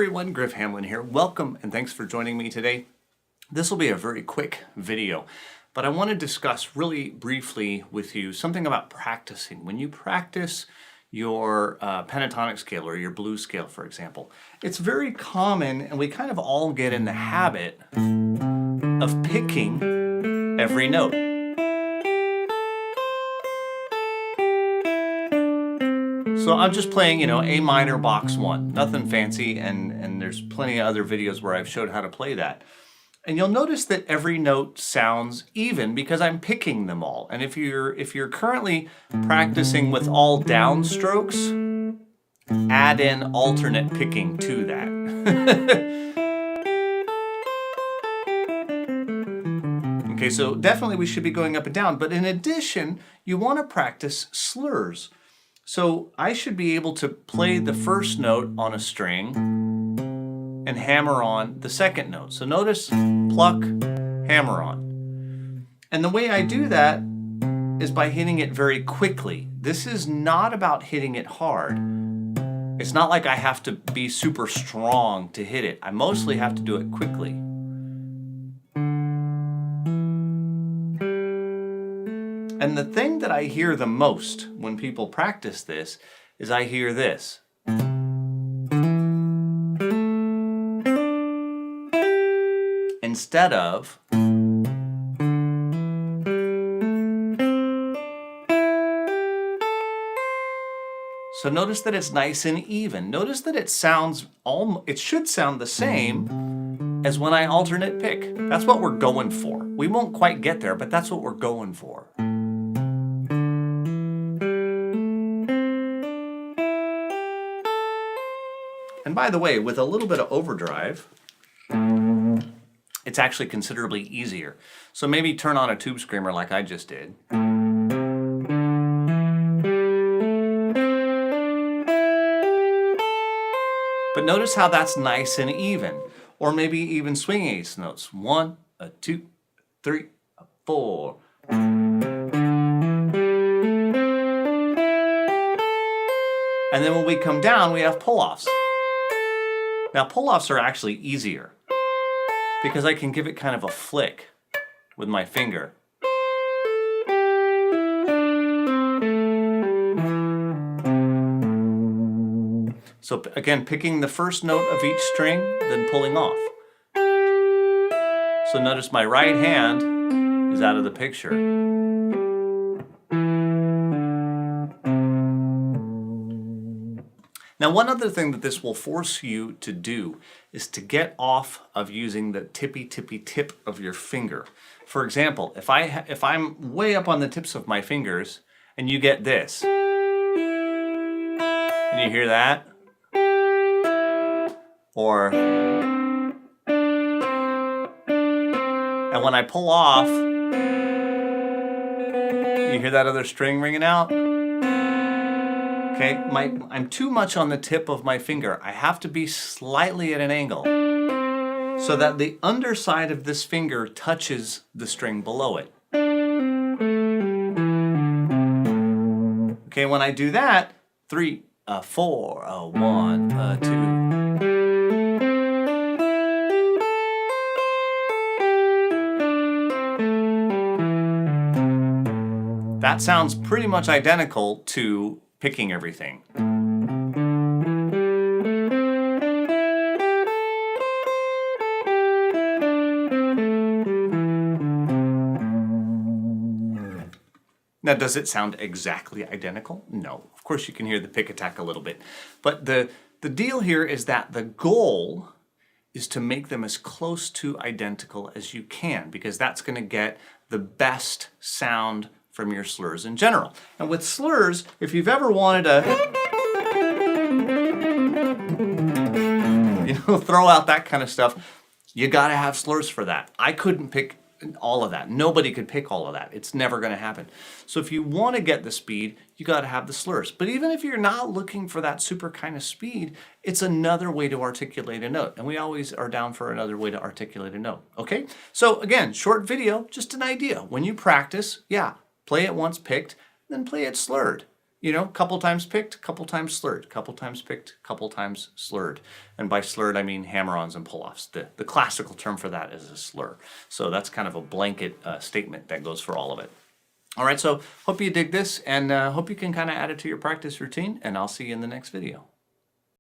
everyone, Griff Hamlin here. Welcome and thanks for joining me today. This will be a very quick video, but I want to discuss really briefly with you something about practicing. When you practice your pentatonic scale or your blues scale, for example, it's very common, and we kind of all get in the habit of picking every note. So I'm just playing, A minor box 1, nothing fancy, and there's plenty of other videos where I've showed how to play that. And you'll notice that every note sounds even because I'm picking them all. And if you're currently practicing with all downstrokes, add in alternate picking to that. Okay, so definitely we should be going up and down, but in addition, you want to practice slurs. So I should be able to play the first note on a string and hammer on the second note. So notice pluck, hammer on. And the way I do that is by hitting it very quickly. This is not about hitting it hard. It's not like I have to be super strong to hit it. I mostly have to do it quickly. And the thing that I hear the most when people practice this is I hear this. Instead of so notice that it's nice and even. Notice that it should sound the same as when I alternate pick. That's what we're going for. We won't quite get there, but that's what we're going for. And by the way, with a little bit of overdrive, it's actually considerably easier. So maybe turn on a tube screamer like I just did. But notice how that's nice and even. Or maybe even swing eighths notes. 1, 2, 3, 4. And then when we come down, we have pull-offs. Now pull-offs are actually easier because I can give it kind of a flick with my finger. So again, picking the first note of each string, then pulling off. So notice my right hand is out of the picture. Now, one other thing that this will force you to do is to get off of using the tippy tip of your finger. For example, if I'm way up on the tips of my fingers and you get this, and you hear that, or, and when I pull off, you hear that other string ringing out? Okay, I'm too much on the tip of my finger. I have to be slightly at an angle so that the underside of this finger touches the string below it. Okay, when I do that, 3, 4, 1, 2. That sounds pretty much identical to picking everything. Now, does it sound exactly identical? No. Of course, you can hear the pick attack a little bit. But the deal here is that the goal is to make them as close to identical as you can, because that's going to get the best sound from your slurs in general. And with slurs, if you've ever wanted to throw out that kind of stuff, you gotta have slurs for that. I couldn't pick all of that. Nobody could pick all of that. It's never gonna happen. So if you wanna get the speed, you gotta have the slurs. But even if you're not looking for that super kind of speed, it's another way to articulate a note. And we always are down for another way to articulate a note, okay? So again, short video, just an idea. When you practice, yeah, play it once picked, then play it slurred. you know, couple times picked, couple times slurred, couple times picked, couple times slurred. And by slurred, I mean hammer-ons and pull-offs. The classical term for that is a slur. So that's kind of a blanket statement that goes for all of it. All right, so hope you dig this, and hope you can kind of add it to your practice routine, and I'll see you in the next video.